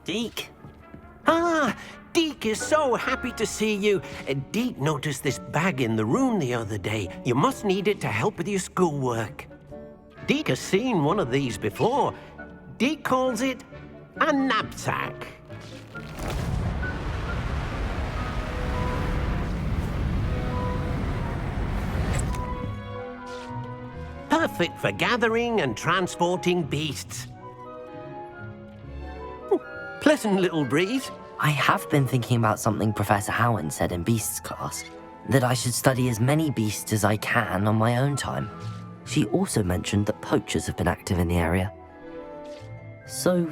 Deek. Ah, Deek is so happy to see you. Deek noticed this bag in the room the other day. You must need it to help with your schoolwork. Deek has seen one of these before. Deek calls it a knapsack. Perfect for gathering and transporting beasts. Pleasant little breeze. I have been thinking about something Professor Howard said in Beasts class, that I should study as many beasts as I can on my own time. She also mentioned that poachers have been active in the area. So,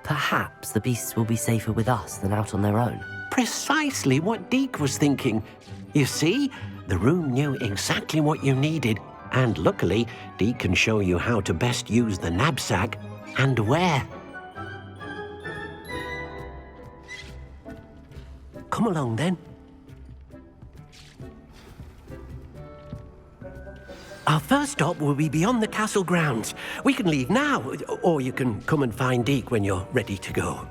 perhaps the beasts will be safer with us than out on their own. Precisely what Deek was thinking. You see, the room knew exactly what you needed, and luckily, Deek can show you how to best use the knapsack and where. Come along, then. Our first stop will be beyond the castle grounds. We can leave now, or you can come and find Deek when you're ready to go.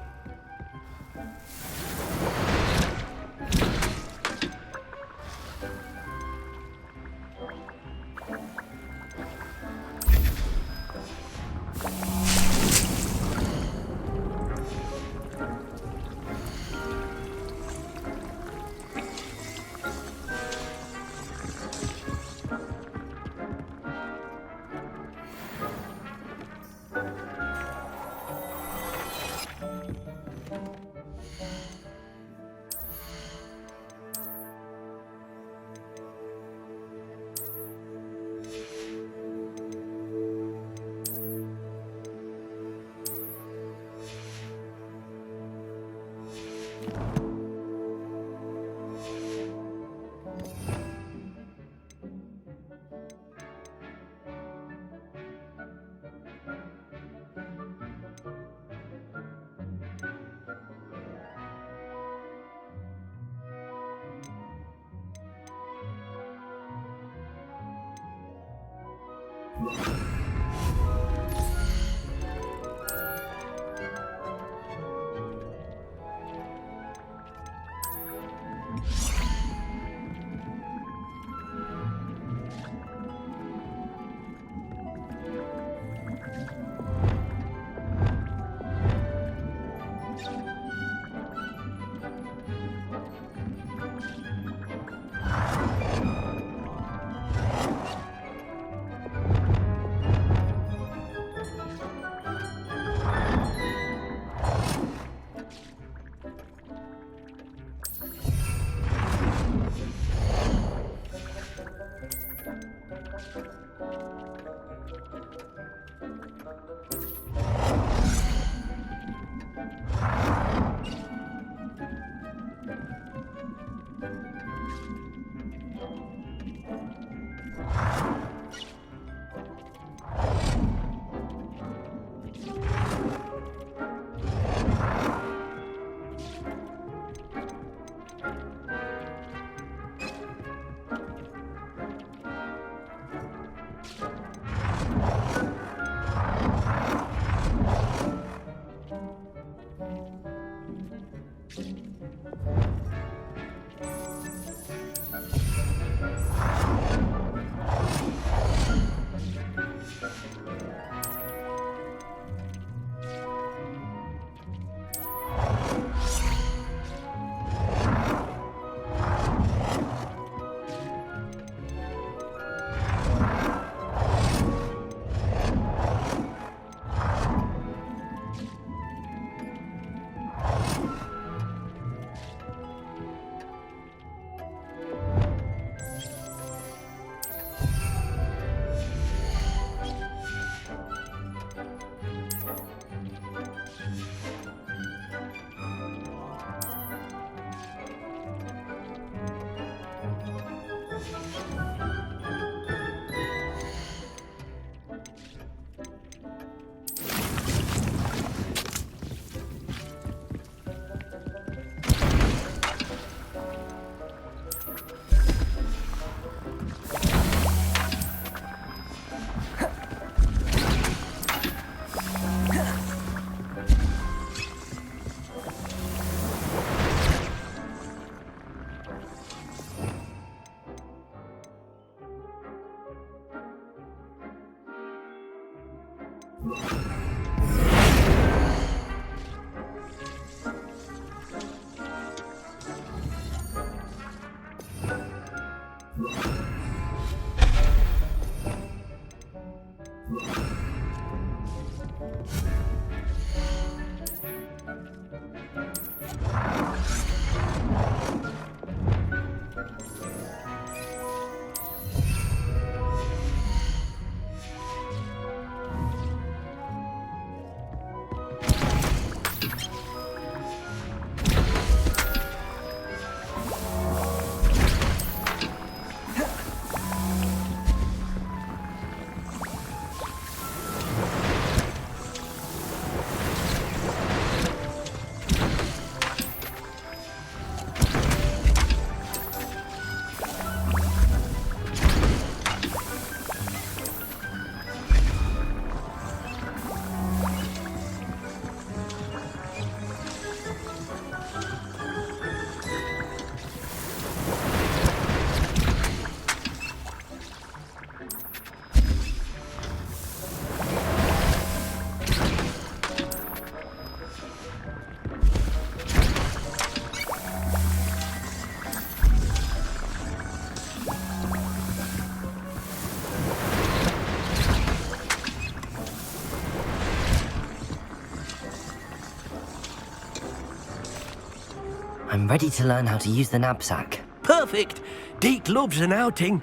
I'm ready to learn how to use the knapsack. Perfect! Deek loves an outing.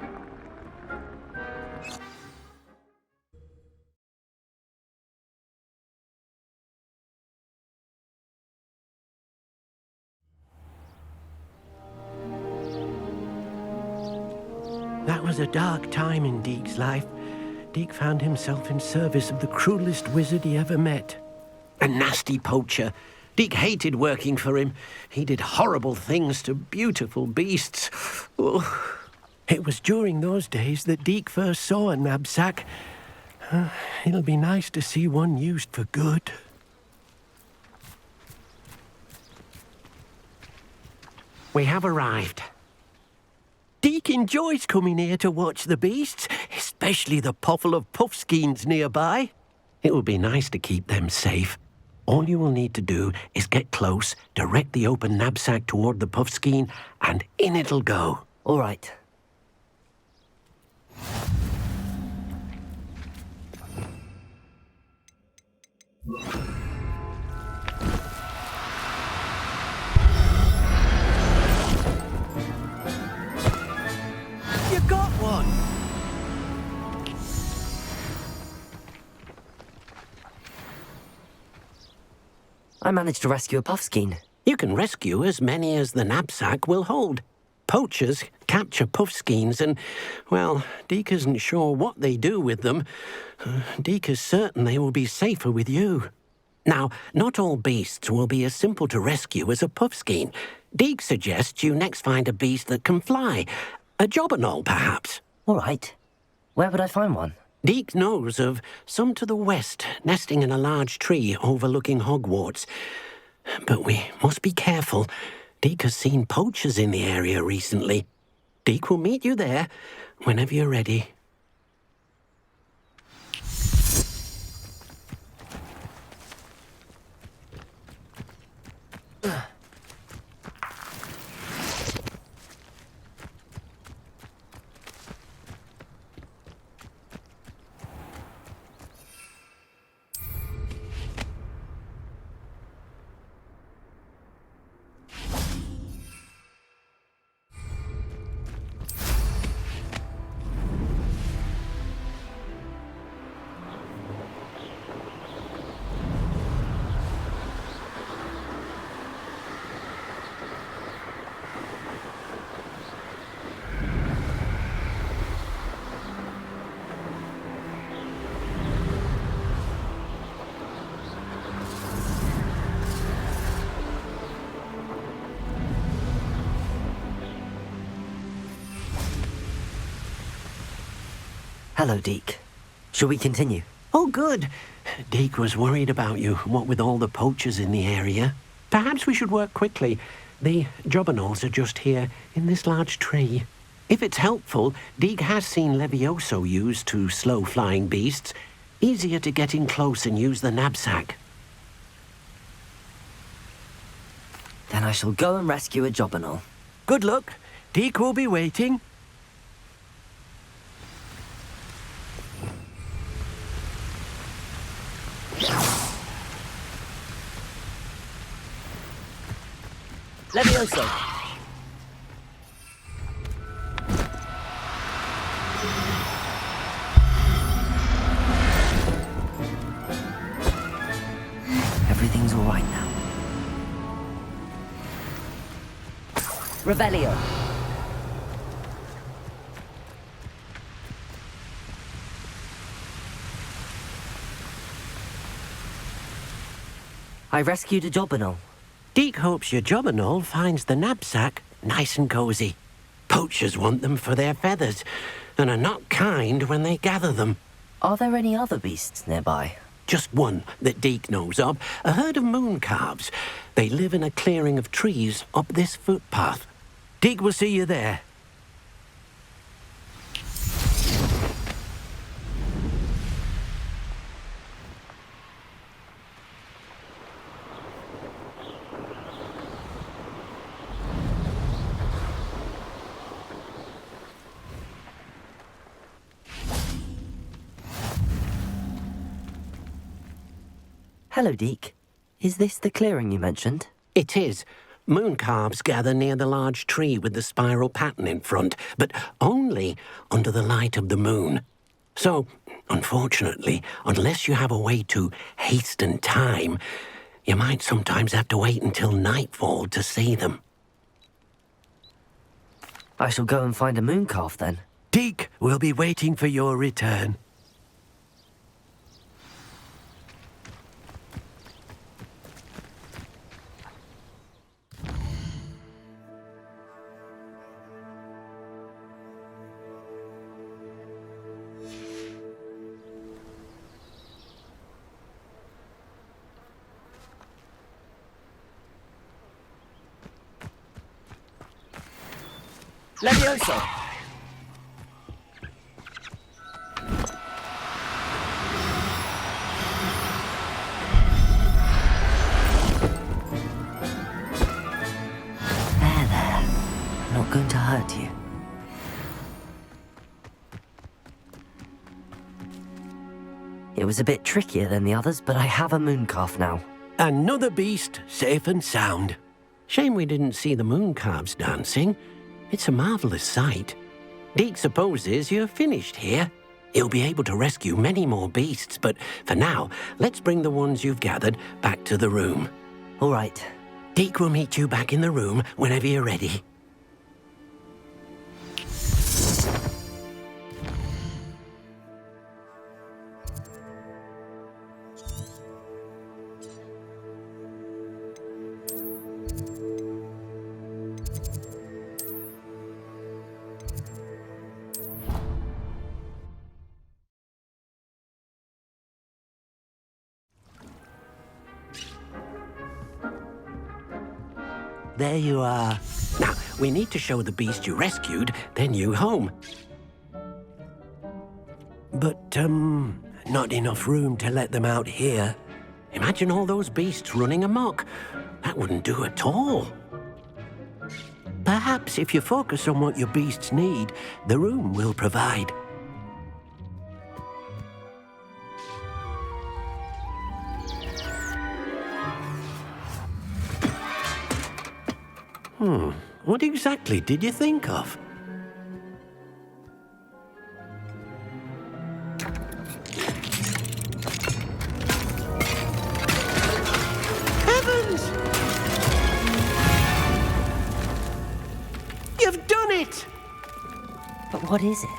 That was a dark time in Deek's life. Deek found himself in service of the cruelest wizard he ever met. A nasty poacher. Deek hated working for him. He did horrible things to beautiful beasts. Oh. It was during those days that Deek first saw a knapsack. It'll be nice to see one used for good. We have arrived. Deek enjoys coming here to watch the beasts, especially the potful of puffskeins nearby. It will be nice to keep them safe. All you will need to do is get close, direct the open knapsack toward the puffskein, and in it'll go. All right. You got one! I managed to rescue a puffskein. You can rescue as many as the knapsack will hold. Poachers capture puffskeins and, well, Deek isn't sure what they do with them. Deek is certain they will be safer with you. Now, not all beasts will be as simple to rescue as a puffskein. Deek suggests you next find a beast that can fly. A jobberknoll, perhaps. All right. Where would I find one? Deek knows of some to the west, nesting in a large tree overlooking Hogwarts. But we must be careful. Deek has seen poachers in the area recently. Deek will meet you there whenever you're ready. Hello, Deek. Shall we continue? Oh, good. Deek was worried about you, what with all the poachers in the area. Perhaps we should work quickly. The jobberknolls are just here, in this large tree. If it's helpful, Deek has seen Levioso used to slow flying beasts. Easier to get in close and use the knapsack. Then I shall go and rescue a job and all. Good luck. Deek will be waiting. Levioso! Everything's all right now. Revelio. I rescued a job and all. Deek hopes your job and all finds the knapsack nice and cozy. Poachers want them for their feathers, and are not kind when they gather them. Are there any other beasts nearby? Just one that Deek knows of, a herd of moon calves. They live in a clearing of trees up this footpath. Deek will see you there. Hello, Deek. Is this the clearing you mentioned? It is. Moon calves gather near the large tree with the spiral pattern in front, but only under the light of the moon. So, unfortunately, unless you have a way to hasten time, you might sometimes have to wait until nightfall to see them. I shall go and find a moon calf then. Deek will be waiting for your return. Levioso! There. Not going to hurt you. It was a bit trickier than the others, but I have a moon calf now. Another beast, safe and sound. Shame we didn't see the moon calves dancing. It's a marvelous sight. Deek supposes you're finished here. He'll be able to rescue many more beasts, but for now, let's bring the ones you've gathered back to the room. All right. Deek will meet you back in the room whenever you're ready. There you are. Now, we need to show the beast you rescued their new home. But, not enough room to let them out here. Imagine all those beasts running amok. That wouldn't do at all. Perhaps if you focus on what your beasts need, the room will provide. What exactly did you think of? Heavens! You've done it! But what is it?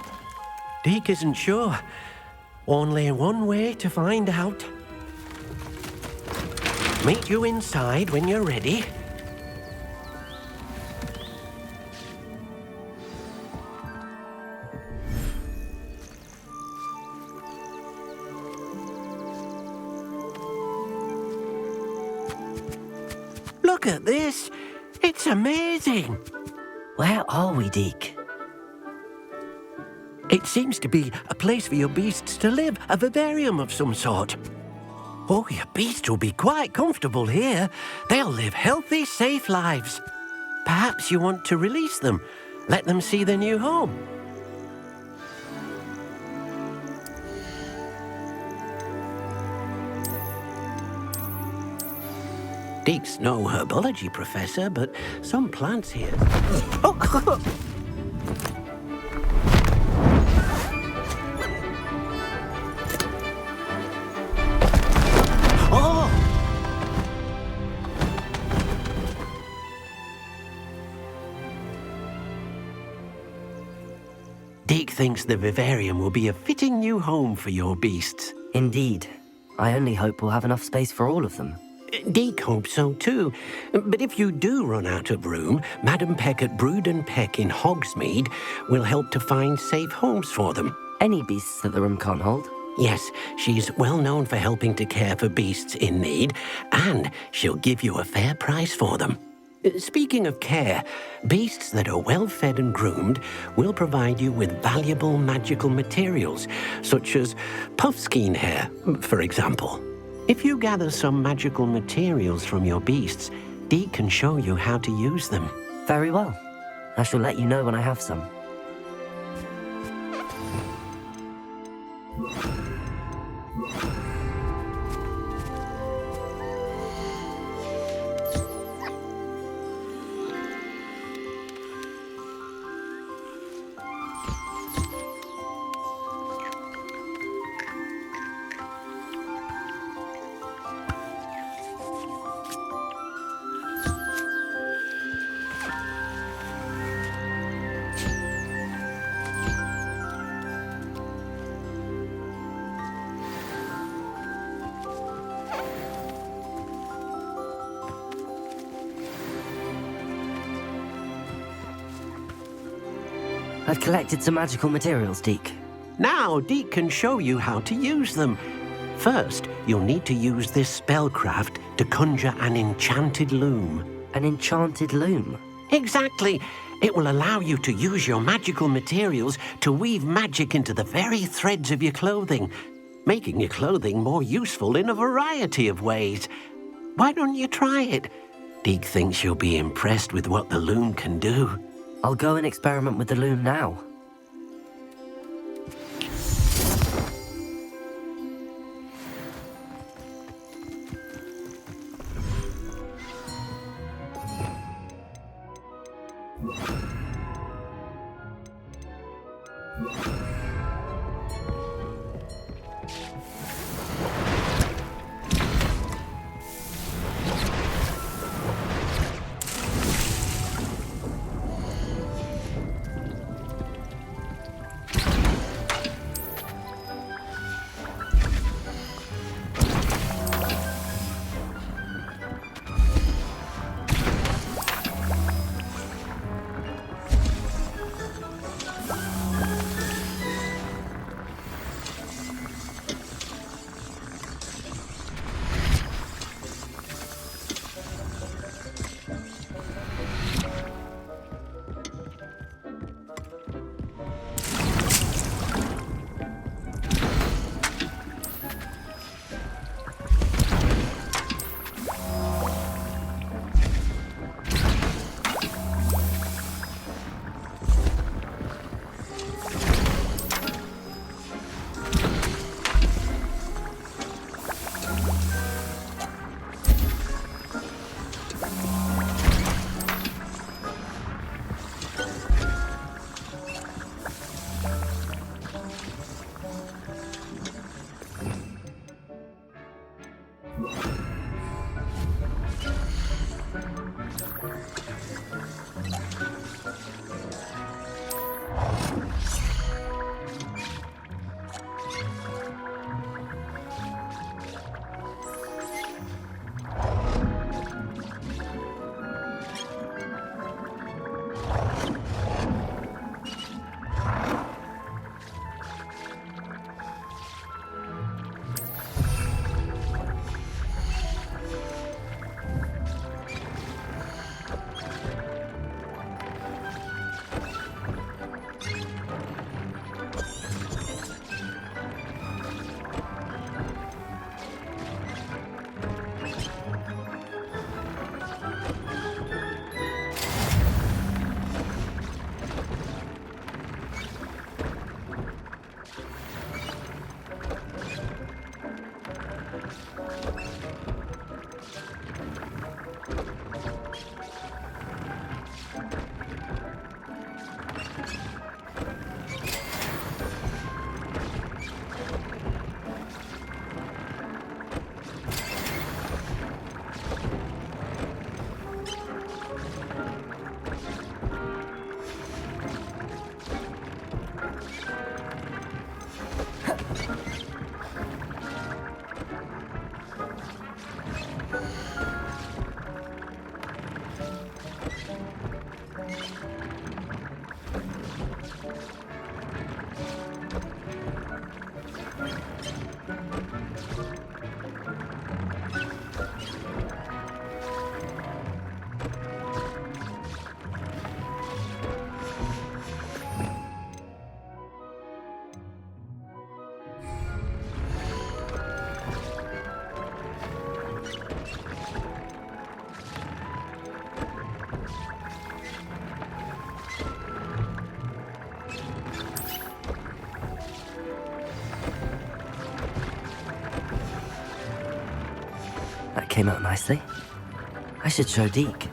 Deek isn't sure. Only one way to find out. Meet you inside when you're ready. Look at this. It's amazing. Where are we, Deek? It seems to be a place for your beasts to live, a vivarium of some sort. Oh, your beasts will be quite comfortable here. They'll live healthy, safe lives. Perhaps you want to release them, let them see their new home. Deek's no herbology professor, but some plants here... Oh! Deek thinks the vivarium will be a fitting new home for your beasts. Indeed. I only hope we'll have enough space for all of them. Deek hopes so too. But if you do run out of room, Madam Peck at Brood and Peck in Hogsmeade will help to find safe homes for them. Any beasts that the room can't hold? Yes, she's well known for helping to care for beasts in need, and she'll give you a fair price for them. Speaking of care, beasts that are well fed and groomed will provide you with valuable magical materials, such as puffskein hair, for example. If you gather some magical materials from your beasts, Deek can show you how to use them. Very well. I shall let you know when I have some. I've collected some magical materials, Deek. Now Deek can show you how to use them. First, you'll need to use this spellcraft to conjure an enchanted loom. An enchanted loom? Exactly. It will allow you to use your magical materials to weave magic into the very threads of your clothing, making your clothing more useful in a variety of ways. Why don't you try it? Deek thinks you'll be impressed with what the loom can do. I'll go and experiment with the loom now. That came out nicely. I should show Deek.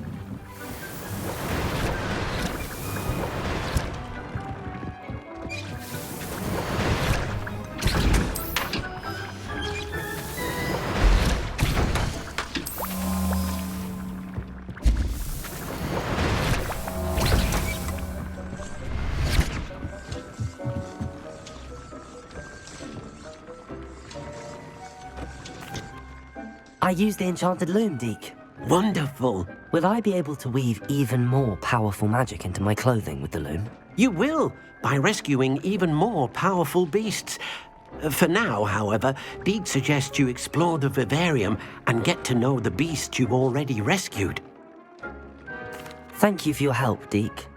I used the enchanted loom, Deek. Wonderful. Will I be able to weave even more powerful magic into my clothing with the loom? You will, by rescuing even more powerful beasts. For now, however, Deek suggests you explore the vivarium and get to know the beasts you've already rescued. Thank you for your help, Deek.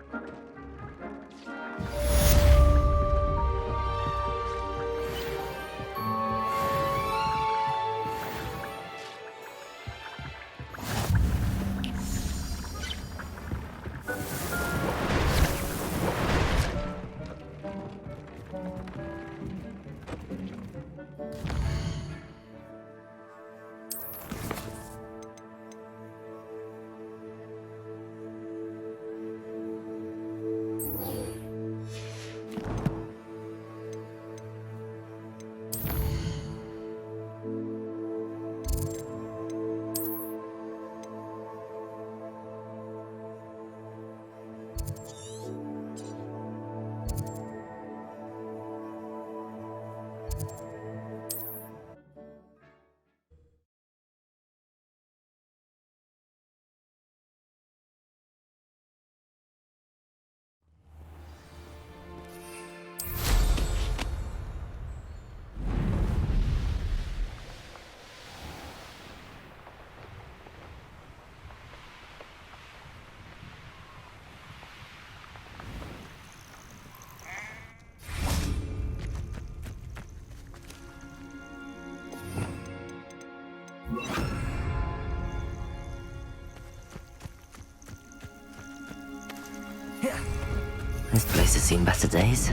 This place has seen better days.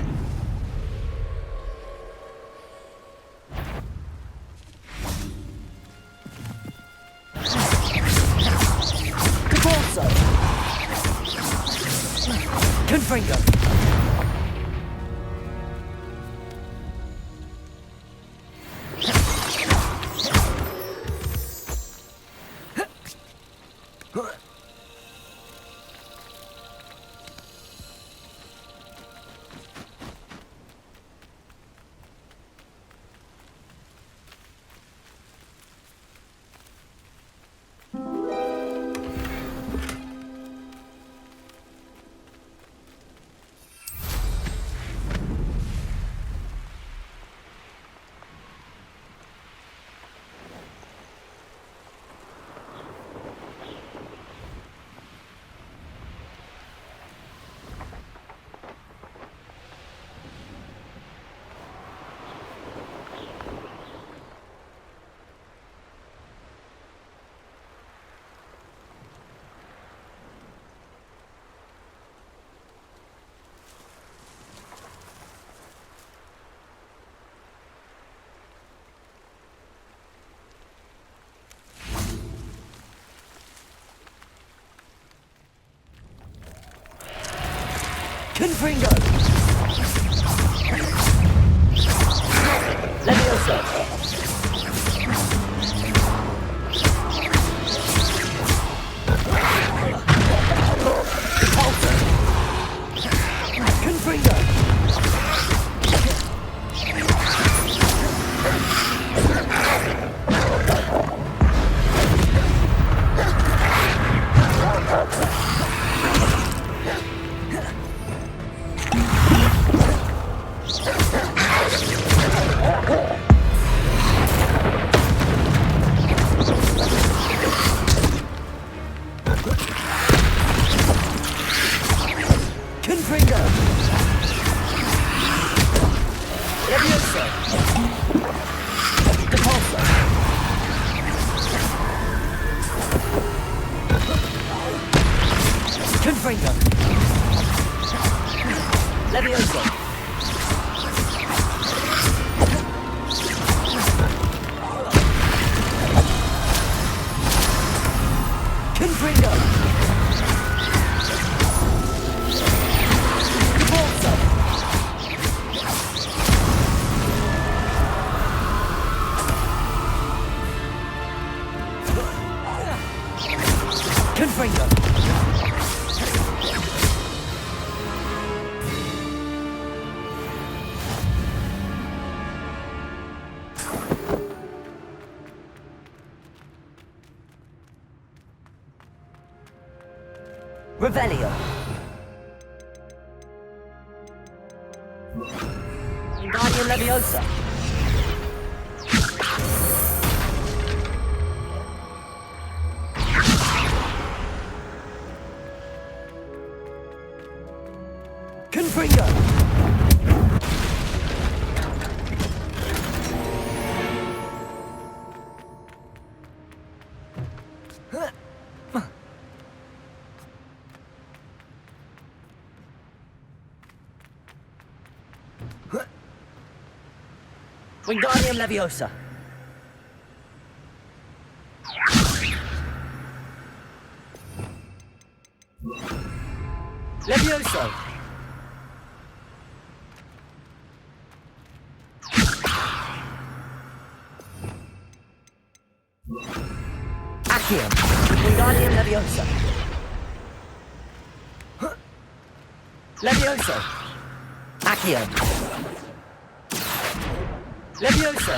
Confringo! Confringo! Leviosa! Confringo! Confringo. Revelio. Wingardium Leviosa. Confringo. Wingardium Leviosa. Levioso. Accio. Wingardium Leviosa. Levioso. Accio. Levioso.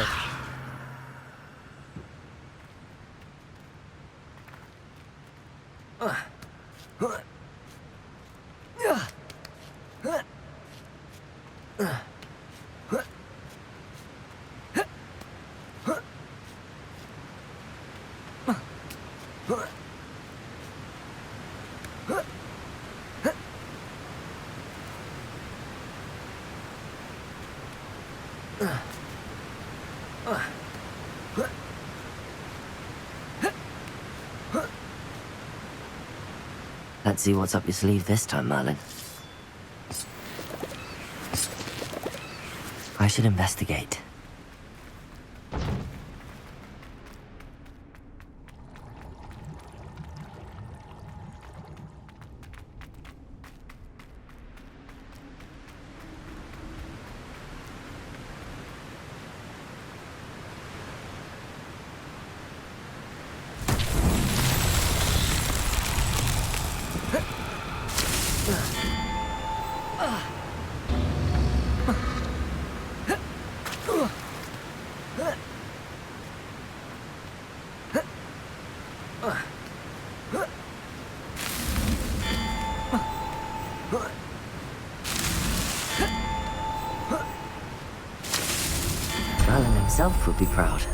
Let's see what's up your sleeve this time, Merlin. I should investigate. Merlin himself would be proud.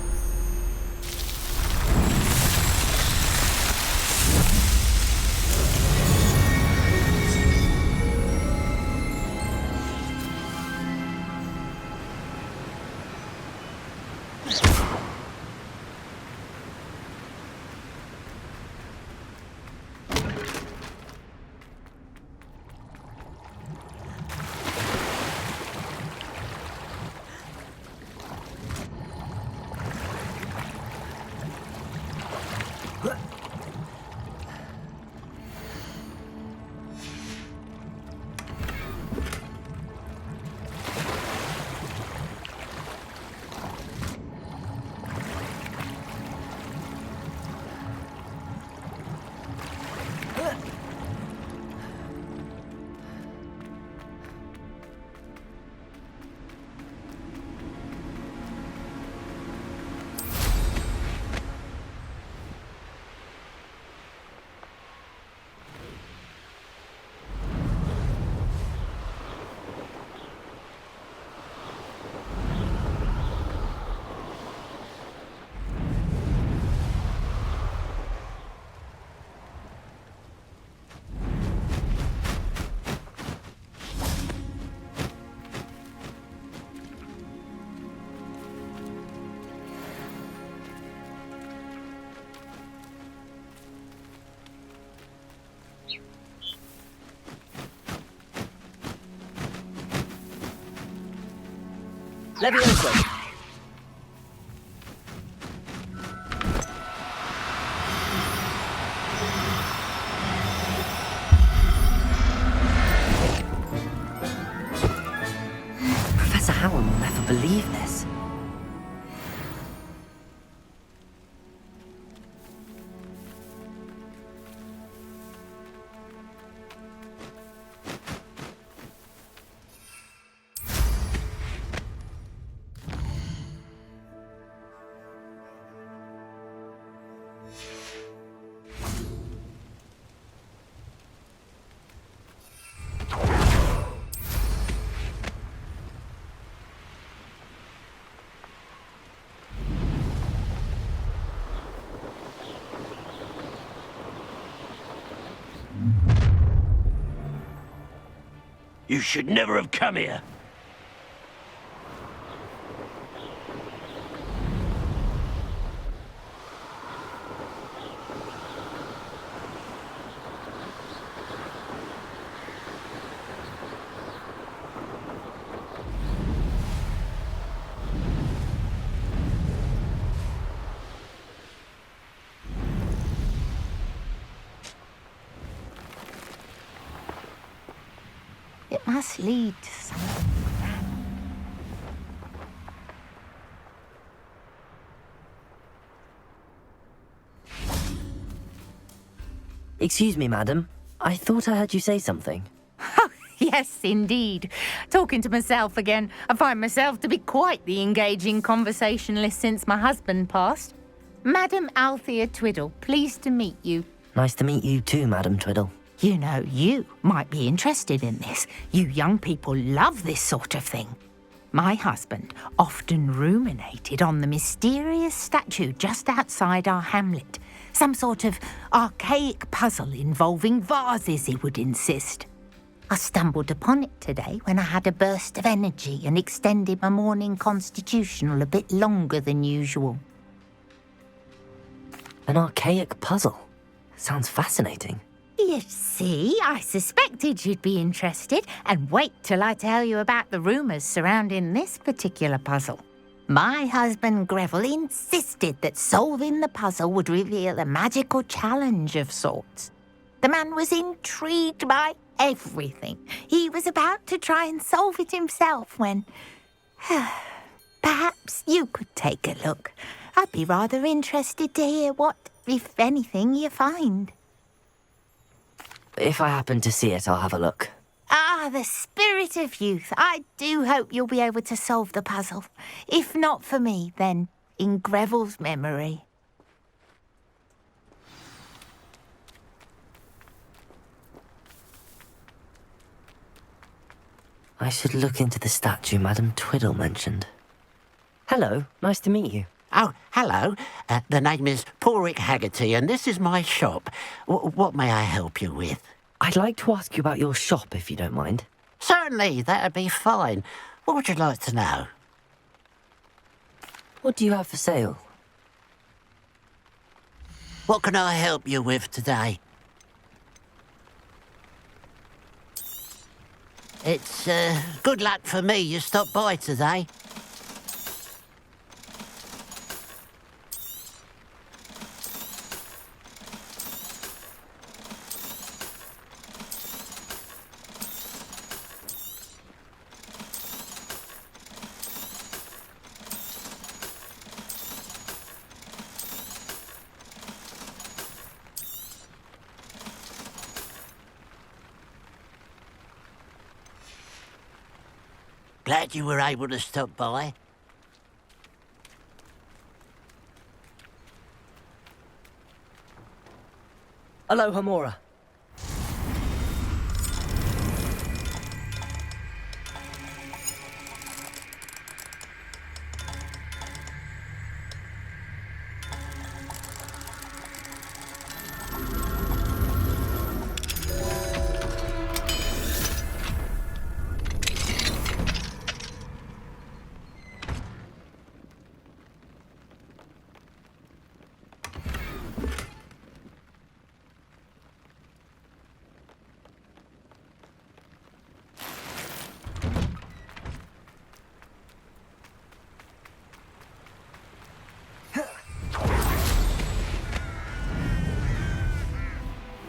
Levioso. Professor Howard will never believe this. You should never have come here. It must lead to something grand. Excuse me, madam. I thought I heard you say something. Yes, indeed. Talking to myself again. I find myself to be quite the engaging conversationalist since my husband passed. Madam Althea Twiddle, pleased to meet you. Nice to meet you too, Madam Twiddle. You know, you might be interested in this. You young people love this sort of thing. My husband often ruminated on the mysterious statue just outside our hamlet. Some sort of archaic puzzle involving vases, he would insist. I stumbled upon it today when I had a burst of energy and extended my morning constitutional a bit longer than usual. An archaic puzzle. Sounds fascinating. You see, I suspected you'd be interested, and wait till I tell you about the rumours surrounding this particular puzzle. My husband Greville insisted that solving the puzzle would reveal a magical challenge of sorts. The man was intrigued by everything. He was about to try and solve it himself when... Perhaps you could take a look. I'd be rather interested to hear what, if anything, you find. If I happen to see it, I'll have a look. Ah, the spirit of youth. I do hope you'll be able to solve the puzzle. If not for me, then in Greville's memory. I should look into the statue Madam Twiddle mentioned. Hello, nice to meet you. Oh, hello. The name is Porrick Haggerty, and this is my shop. What may I help you with? I'd like to ask you about your shop, if you don't mind. Certainly, that'd be fine. What would you like to know? What do you have for sale? What can I help you with today? It's good luck for me you stopped by today. Glad you were able to stop by. Aloha, Mora.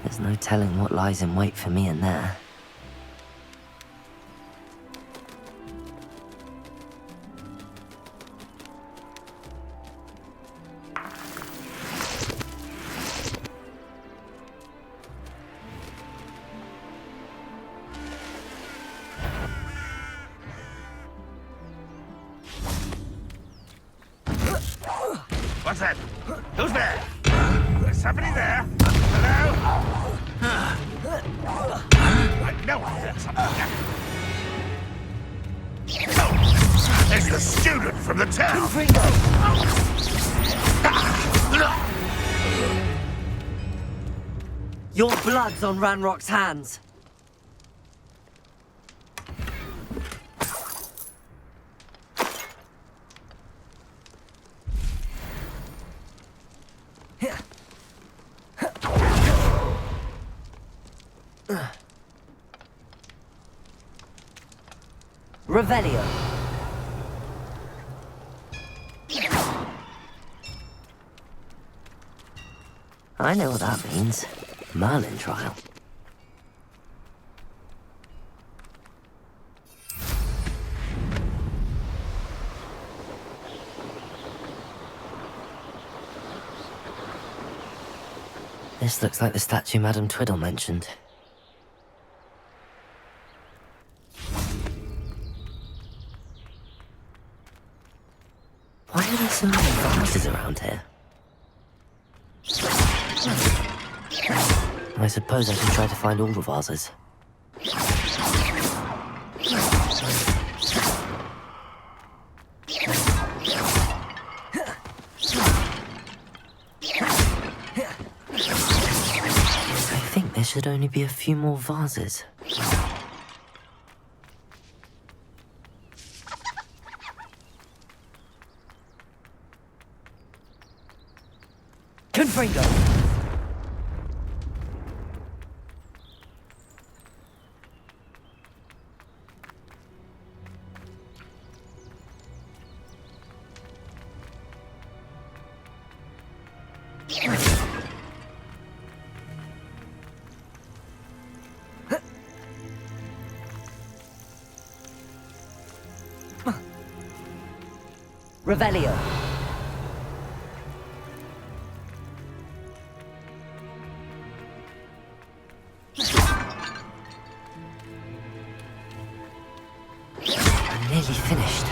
There's no telling what lies in wait for me in there. What's that? Who's there? somebody there? Hello? I know I heard something. Oh, there's the student from the town. Your blood's on Ranrock's hands. Revelio. I know what that means. Merlin trial. This looks like the statue Madame Twiddle mentioned. Why are there so many vases around here? I suppose I should try to find all the vases. I think there should only be a few more vases. Confringo! Revelio. I'm nearly finished.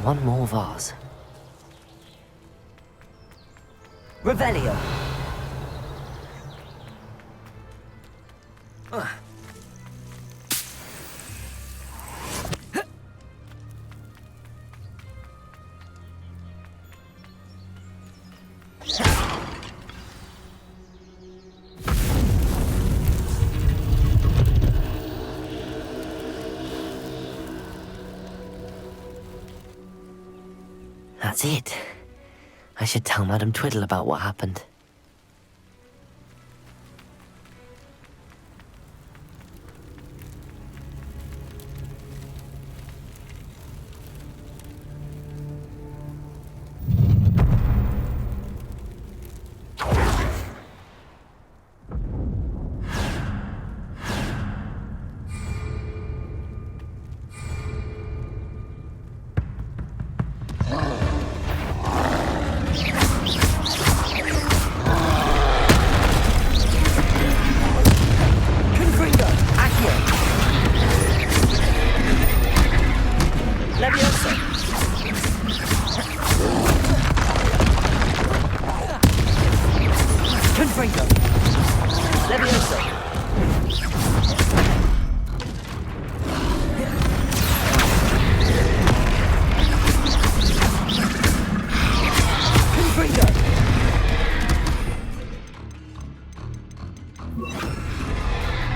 One more vase. Revelio. That's it. I should tell Madame Twiddle about what happened.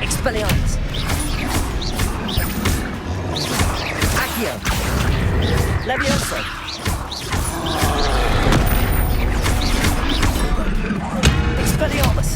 Expelliarmus! Accio! Levioso! Expelliarmus!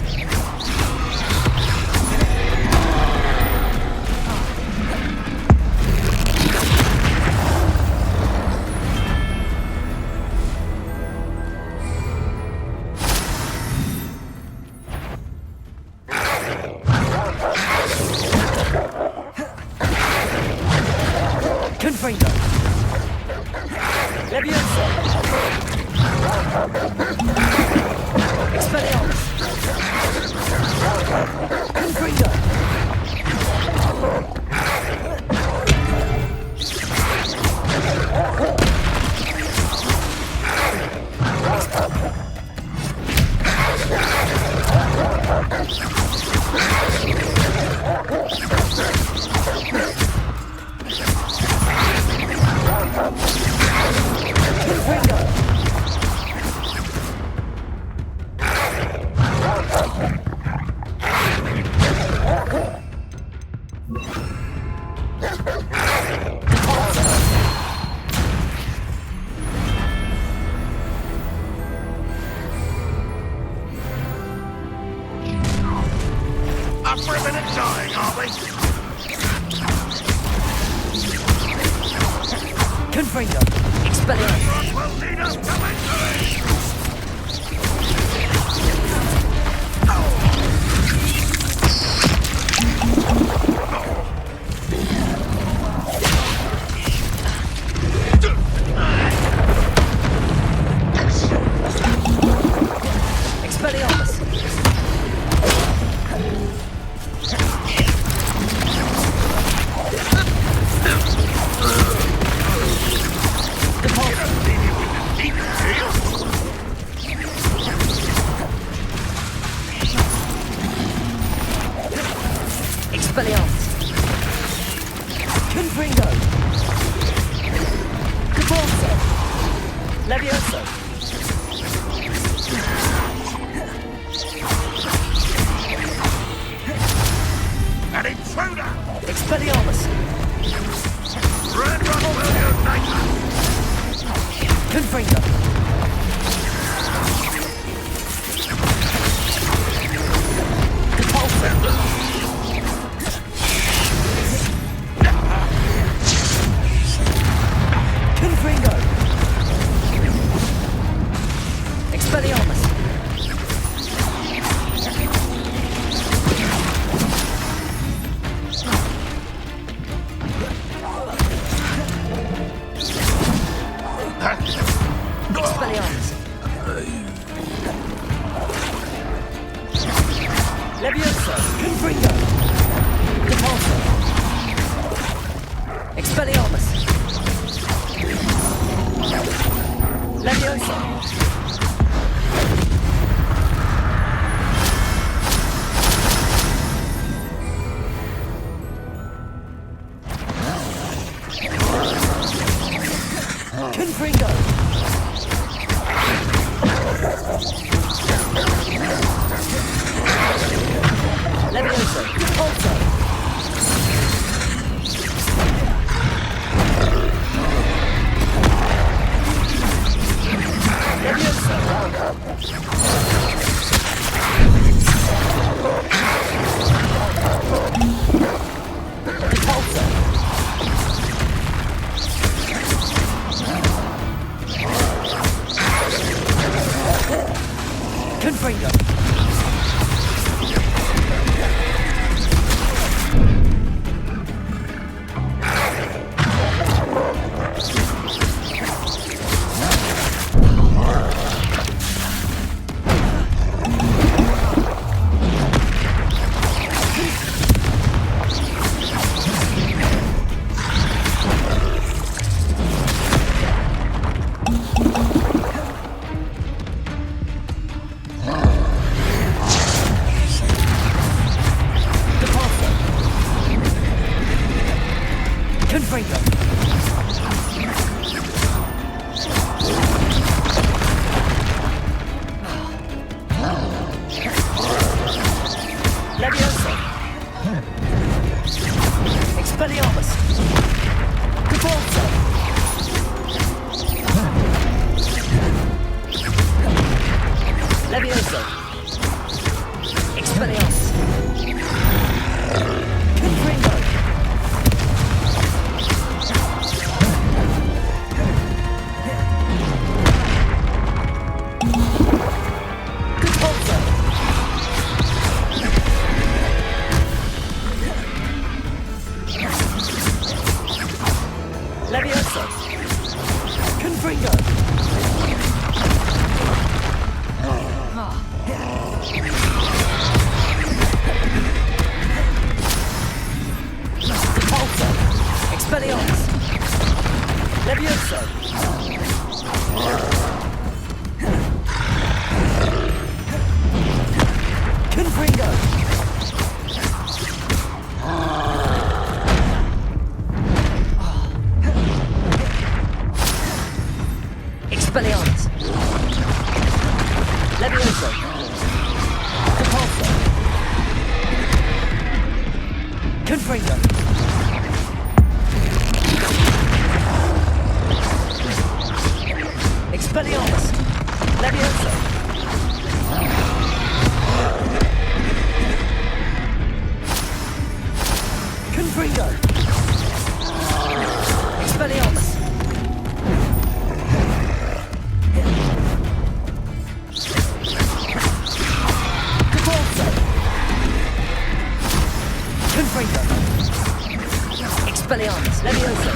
for a minute dying, are we? Confringo! Expelliarmus! Will lead us to victory! Expelliarmus! Expelliarmus! Confringo! Caporso! Levioso! An intruder! Expelliarmus! Red Run will unite us! Confringo! Capulso! Confringo! Expelliarmus! Expelliarmus! Levioso! Confringo! Capulso! Expelliarmus! Levioso! Confringo! Levioso! Capulso! Levioso! Capulso! Confringo! Confringo! Levioso! Expelliarmus! Capulso! Levioso! Expelliarmus! Confringo! Levioso! Confringo! Capulso! Expelliarmus! Levioso! Confringo! Expelliarmus! Levioso! Capulso! Confringo! Expelliarmus! Levioso! Expelliarmus, Levioso.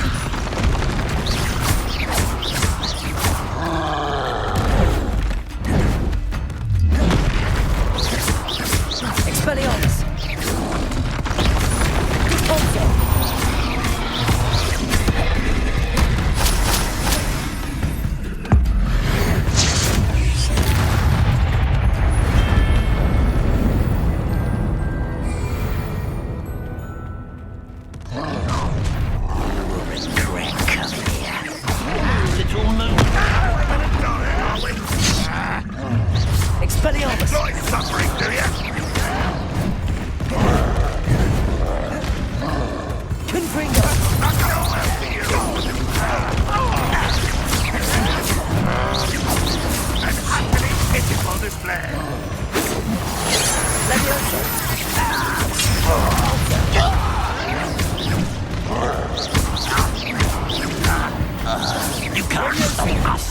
Expelliarmus. Disponso. Expelliarmus! Enjoy suffering, do you? Confringo! Knock it all out to you! An utterly pitiful display! Levioso! You can't stop us.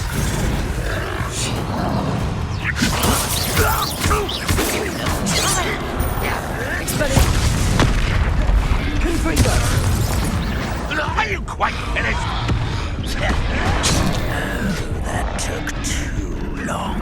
Expelliarmus! Confringo! Are you quite finished? That took too long.